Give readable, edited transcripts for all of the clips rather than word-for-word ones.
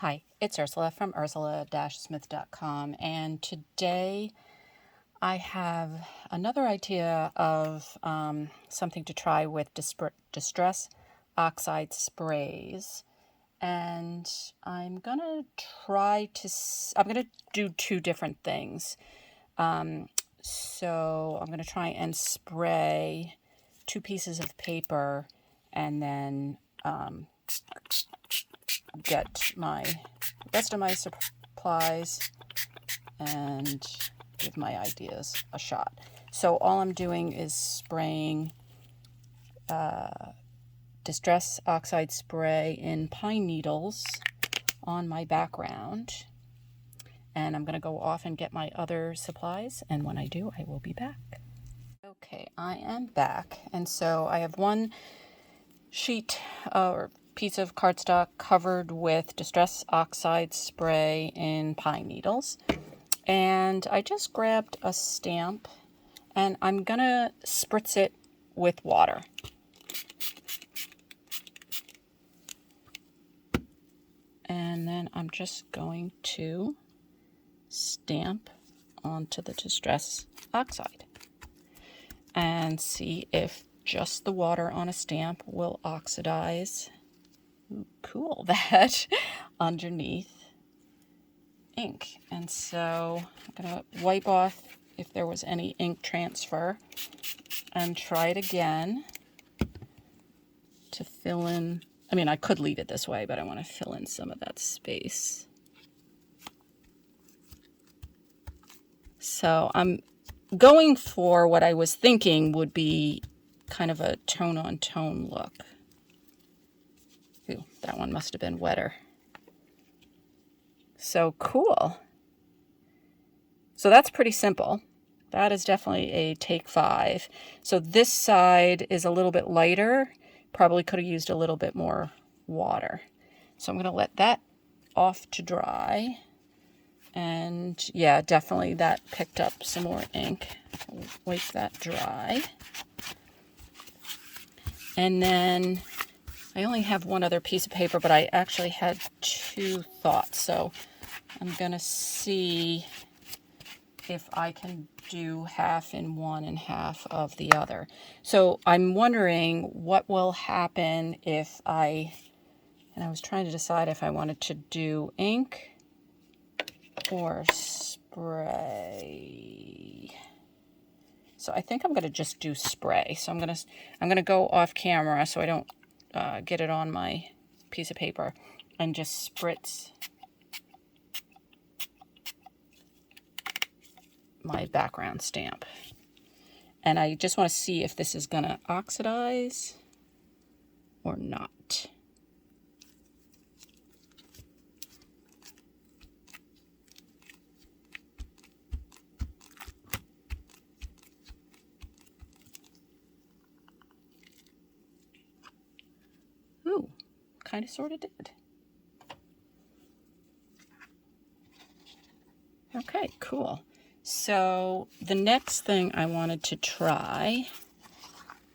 Hi, it's Ursula from ursula-smith.com, and today I have another idea of something to try with Distress Oxide Sprays. And I'm gonna I'm gonna do two different things. So I'm gonna try and spray two pieces of paper and then get my rest of my supplies and give my ideas a shot. So all I'm doing is spraying Distress Oxide Spray in pine needles on my background. And I'm going to go off and get my other supplies, and when I do, I will be back. Okay, I am back, and so I have one sheet or piece of cardstock covered with Distress Oxide Spray in pine needles. And I just grabbed a stamp and I'm gonna spritz it with water. And then I'm just going to stamp onto the Distress Oxide and see if just the water on a stamp will oxidize. Ooh, cool, that underneath ink. And so I'm going to wipe off if there was any ink transfer and try it again to fill in. I mean, I could leave it this way, but I want to fill in some of that space. So I'm going for what I was thinking would be kind of a tone-on-tone look. Ooh, that one must have been wetter. So cool. So that's pretty simple. That is definitely a take 5. So this side is a little bit lighter. Probably could have used a little bit more water. So I'm going to let that off to dry. And yeah, definitely that picked up some more ink. I'll wipe that dry. And then I only have one other piece of paper, but I actually had two thoughts. So I'm going to see if I can do half in one and half of the other. So I'm wondering what will happen if I was trying to decide if I wanted to do ink or spray. So I think I'm going to just do spray. So I'm going to go off camera so I don't get it on my piece of paper and just spritz my background stamp. And I just want to see if this is going to oxidize or not. Ooh, kind of sort of did. Okay, cool. So the next thing I wanted to try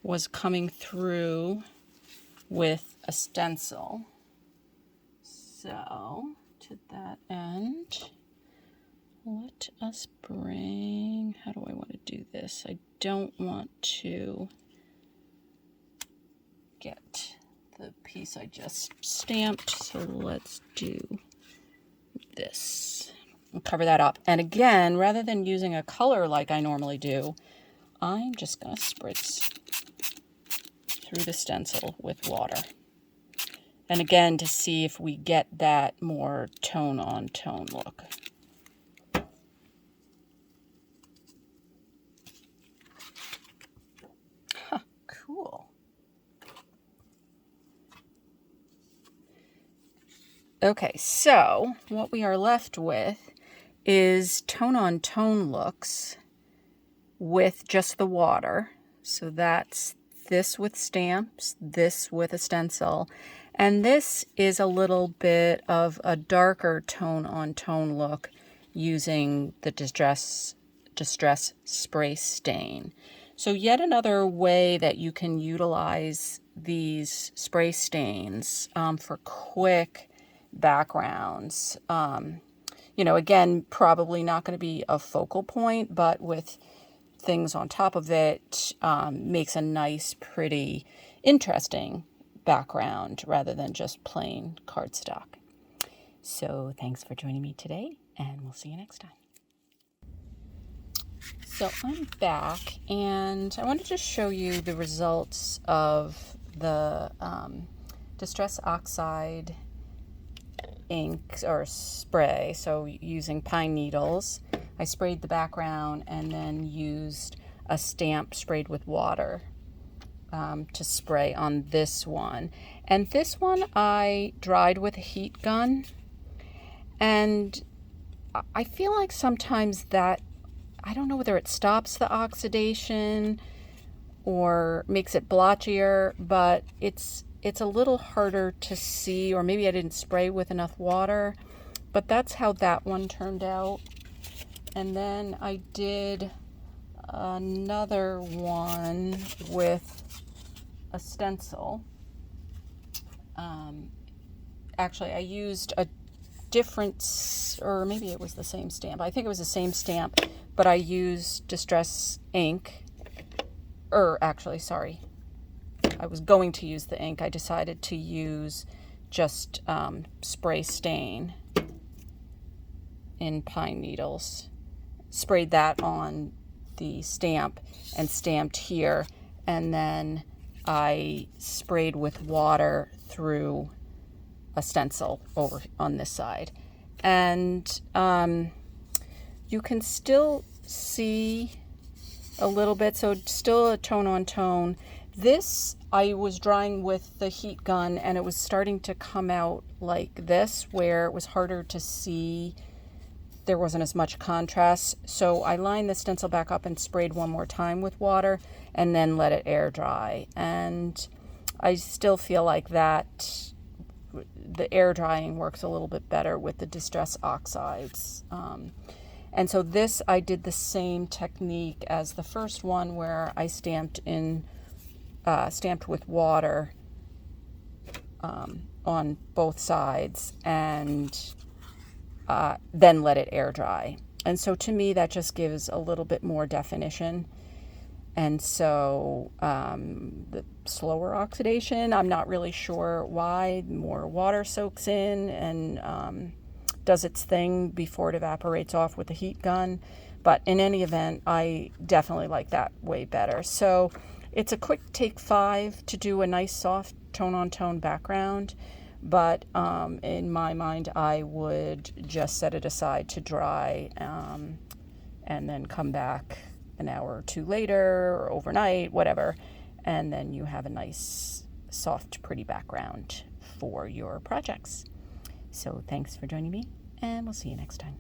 was coming through with a stencil. So to that end, let us bring, how do I want to do this? I don't want to get the piece I just stamped, so let's do this. I'll cover that up. And again, rather than using a color like I normally do, I'm just going to spritz through the stencil with water. And again, to see if we get that more tone-on-tone look. Huh, cool. Okay, so what we are left with is tone-on-tone looks with just the water. So that's this with stamps, this with a stencil, and this is a little bit of a darker tone-on-tone look using the Distress Spray Stain. So yet another way that you can utilize these spray stains for quick, backgrounds. You know, again, probably not going to be a focal point, but with things on top of it, makes a nice, pretty, interesting background rather than just plain cardstock. So thanks for joining me today, and we'll see you next time. So I'm back, and I wanted to show you the results of the Distress Oxide ink or spray. So using pine needles, I sprayed the background and then used a stamp sprayed with water to spray on this one. And this one I dried with a heat gun, and I feel like sometimes that, I don't know whether it stops the oxidation or makes it blotchier, but it's a little harder to see, or maybe I didn't spray with enough water, but that's how that one turned out. And then I did another one with a stencil. Actually, I used a different, or maybe it was the same stamp. I think it was the same stamp, but I used Distress ink, or actually, sorry, I was going to use the ink. I decided to use just spray stain in pine needles. Sprayed that on the stamp and stamped here, and then I sprayed with water through a stencil over on this side. And you can still see a little bit, so still a tone on tone. This I was drying with the heat gun, and it was starting to come out like this, where it was harder to see. There wasn't as much contrast. So I lined the stencil back up and sprayed one more time with water and then let it air dry. And I still feel like that the air drying works a little bit better with the Distress Oxides. And so this, I did the same technique as the first one, where I stamped with water on both sides, and then let it air dry. And so to me, that just gives a little bit more definition. And so the slower oxidation, I'm not really sure why. More water soaks in and does its thing before it evaporates off with the heat gun. But in any event, I definitely like that way better. So it's a quick take 5 to do a nice soft tone-on-tone background. But in my mind, I would just set it aside to dry and then come back an hour or two later, or overnight, whatever, and then you have a nice, soft, pretty background for your projects. So thanks for joining me, and we'll see you next time.